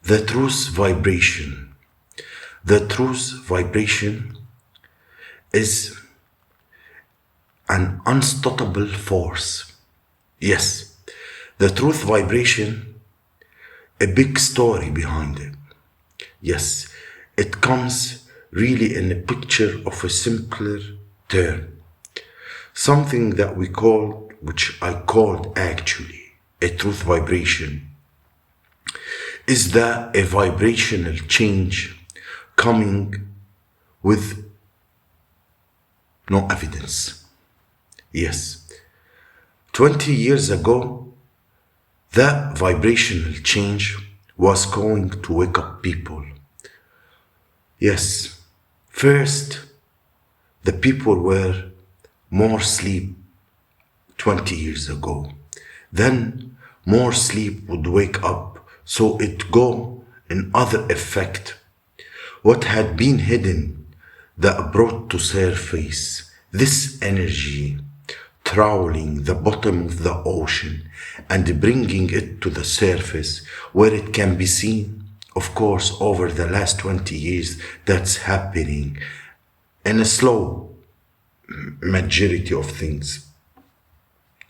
The truth vibration. The truth vibration is an unstoppable force. Yes, the truth vibration, a big story behind it. Yes, it comes really in a picture of a simpler term. Something that we call, which I called actually a truth vibration, is that a vibrational change coming with no evidence. Yes, 20 years ago, that vibrational change was going to wake up people. Yes, first, the people were more sleep 20 years ago. Then more sleep would wake up, so it go in other effect. What had been hidden that brought to surface this energy, trawling the bottom of the ocean and bringing it to the surface where it can be seen. Of course, over the last 20 years, that's happening in a slow majority of things.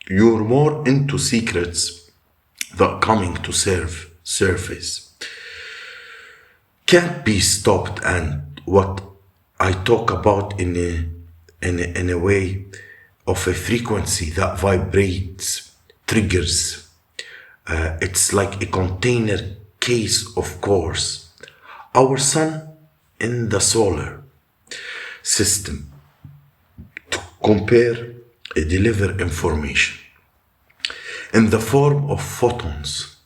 You're more into secrets that coming to surface can't be stopped, and what I talk about in a way of a frequency that vibrates, triggers. It's like a container case, of course. Our sun in the solar system to compare, deliver information in the form of photons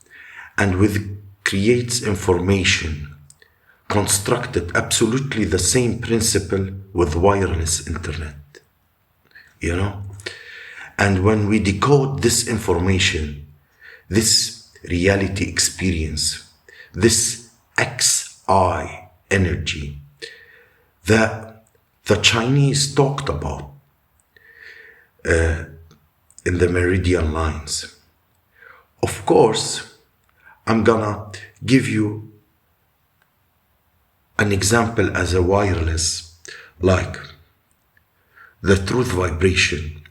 and with creates information constructed absolutely the same principle with wireless internet, you know. And when we decode this information, this reality experience, this xi energy that the Chinese talked about in the meridian lines. Of course, I'm gonna give you an example as a wireless, like the truth vibration.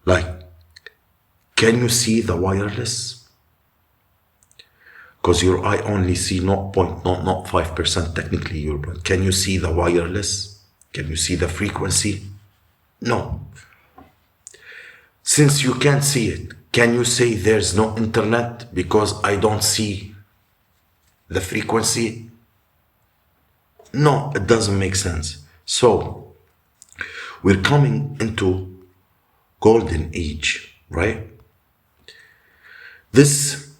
Like, can you see the wireless? Because your eye only see not 5% technically your brain. Can you see the wireless? Can you see the frequency? No. Since you can't see it, can you say there's no internet because I don't see the frequency? No, it doesn't make sense. So we're coming into golden age, right? This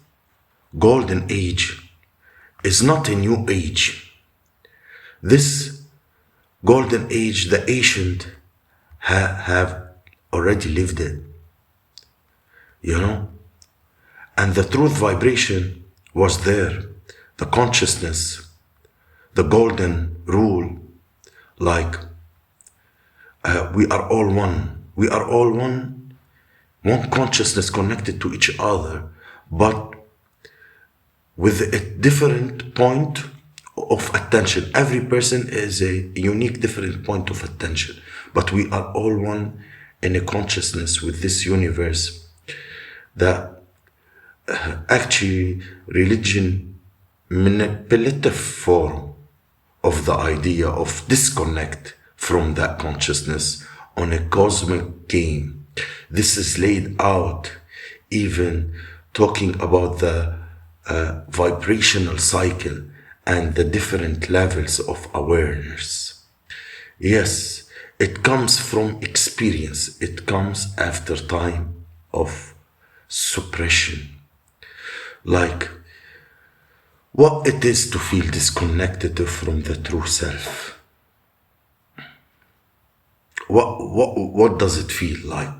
golden age is not a new age. This golden age, the ancient have already lived it, you know? And the truth vibration was there, the consciousness, the golden rule, like we are all one. We are all one consciousness connected to each other, but with a different point of attention. Every person is a unique, different point of attention, but we are all one in a consciousness with this universe that actually religion manipulative form of the idea of disconnect from that consciousness on a cosmic game. This is laid out even talking about the vibrational cycle and the different levels of awareness. Yes, it comes from experience. It comes after time of suppression. Like what it is to feel disconnected from the true self. What does it feel like?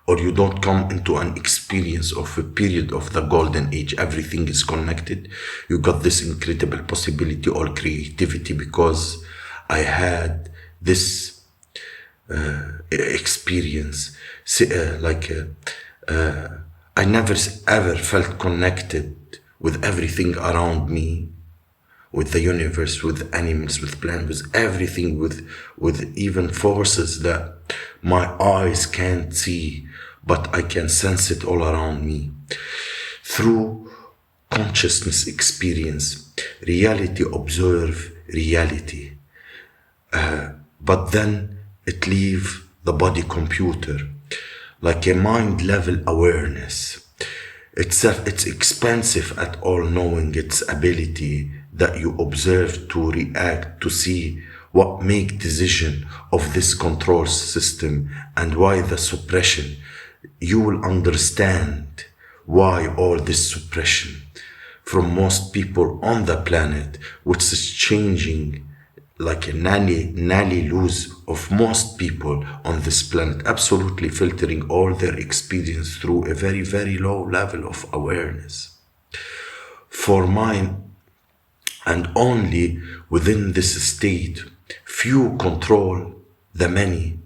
Or you don't come into an experience of a period of the golden age, everything is connected. You got this incredible possibility or creativity because I had this experience. I never ever felt connected with everything around me, with the universe, with animals, with plants, with everything, with even forces that my eyes can't see, but I can sense it all around me. Through consciousness experience, reality observe reality, but then it leave the body computer, like a mind level awareness. It's expansive at all knowing its ability that you observe to react, to see what make decision of this control system and why the suppression. You will understand why all this suppression from most people on the planet, which is changing like a nanny loose of most people on this planet, absolutely filtering all their experience through a very, very low level of awareness. For mine, and only within this state, few control the many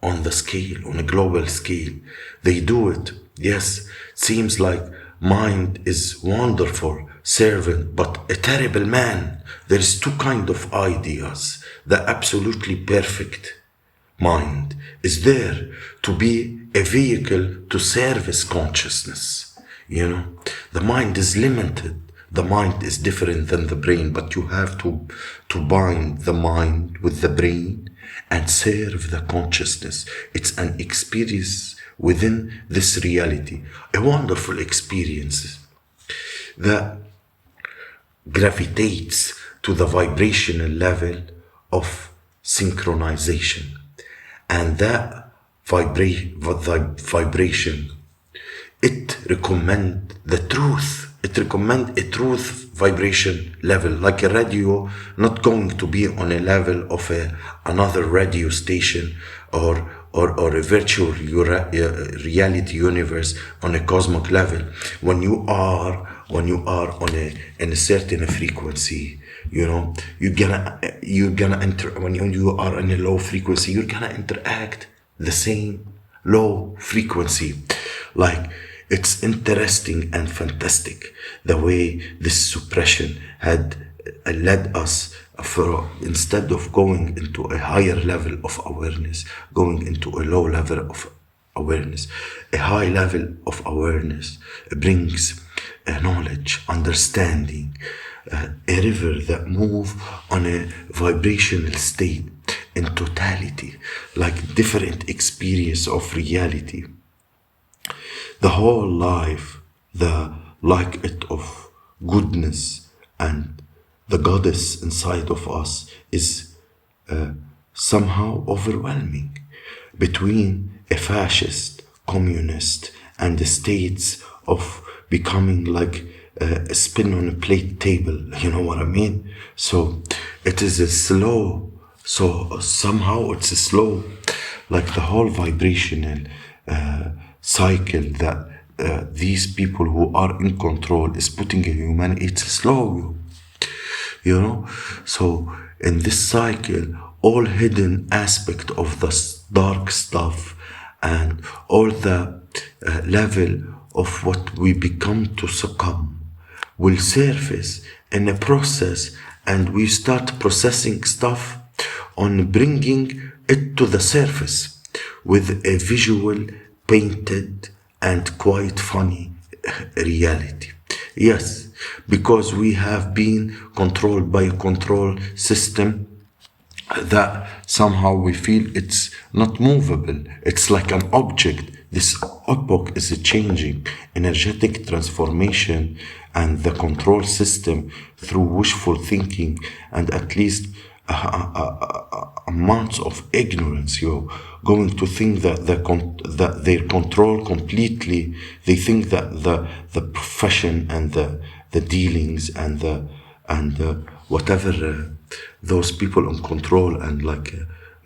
on the scale, on a global scale. They do it. Yes, seems like mind is wonderful servant, but a terrible man. There is two kind of ideas. The absolutely perfect mind is there to be a vehicle to service consciousness. You know, the mind is limited. The mind is different than the brain, but you have to bind the mind with the brain and serve the consciousness. It's an experience within this reality, a wonderful experience that gravitates to the vibrational level of synchronization. And that vibration, it recommend the truth. It recommend a truth vibration level, like a radio not going to be on a level of another radio station or a virtual reality universe on a cosmic level. When you are on a certain frequency, you know, you're gonna enter. When you are in a low frequency, you're gonna interact the same low frequency. Like, it's interesting and fantastic the way this suppression had led us for, instead of going into a higher level of awareness, going into a low level of awareness. A high level of awareness brings knowledge, understanding, a river that move on a vibrational state in totality, like different experience of reality. The whole life, the like it of goodness and the goddess inside of us is somehow overwhelming. Between a fascist, communist, and the states of becoming like a spin on a plate table, you know what I mean? So it is a slow, so somehow it's a slow, like the whole vibrational cycle that these people who are in control is putting a human, it's slow, you know. So in this cycle, all hidden aspect of the dark stuff and all the level of what we become to succumb will surface in a process, and we start processing stuff on bringing it to the surface with a visual painted and quite funny reality. Yes, because we have been controlled by a control system that somehow we feel it's not movable. It's like an object. This epoch is a changing, energetic transformation, and the control system through wishful thinking and at least amounts of ignorance, you're going to think that that they control completely. They think that the profession and the dealings and the whatever those people in control and like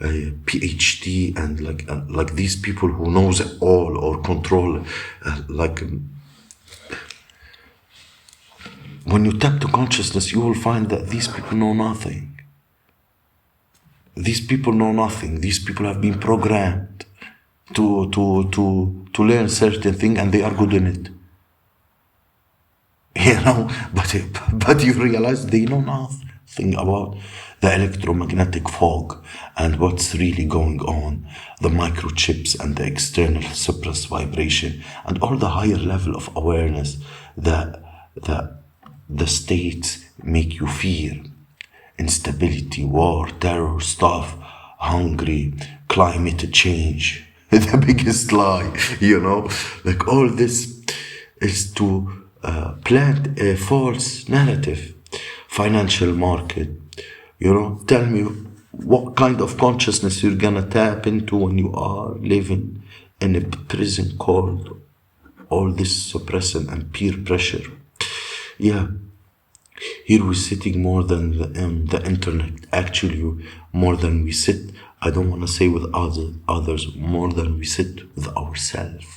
a PhD and like these people who knows it all or control when you tap to consciousness, you will find that these people know nothing. These people know nothing. These people have been programmed to learn certain thing, and they are good in it. but you realize they know nothing about the electromagnetic fog and what's really going on, the microchips and the external suppressed vibration and all the higher level of awareness that the states make you fear: instability, war, terror, stuff, hungry, climate change. The biggest lie, like all this is to plant a false narrative. Financial market, tell me what kind of consciousness you're gonna tap into when you are living in a prison called all this suppression and peer pressure. Yeah, here we're sitting more than the internet. Actually, more than we sit. I don't want to say with others, more than we sit with ourselves.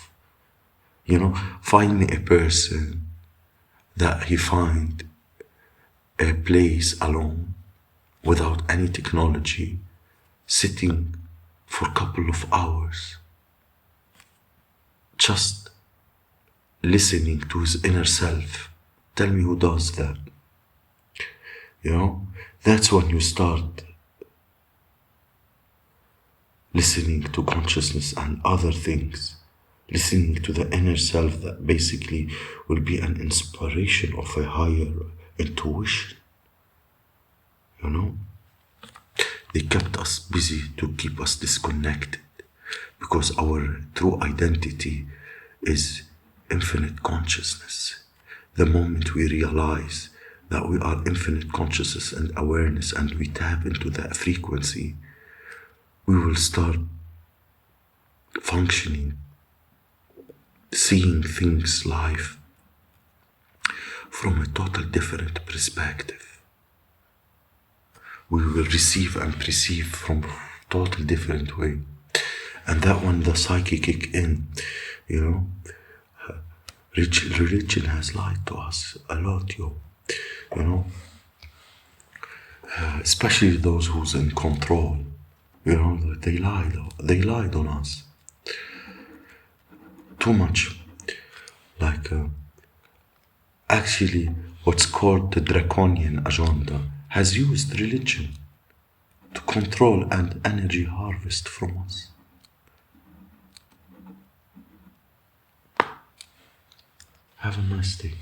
Find me a person that he find a place alone without any technology, sitting for a couple of hours, just listening to his inner self. Tell me who does that. That's when you start listening to consciousness and other things, listening to the inner self that basically will be an inspiration of a higher intuition. They kept us busy to keep us disconnected because our true identity is infinite consciousness. The moment we realize that we are infinite consciousness and awareness and we tap into that frequency, we will start functioning, seeing things, life, from a total different perspective. We will receive and perceive from total different way. And that when the psyche kick in, religion has lied to us a lot, especially those who's in control. They lied on us too much. Like actually what's called the draconian agenda has used religion to control and energy harvest from us. Have a nice day.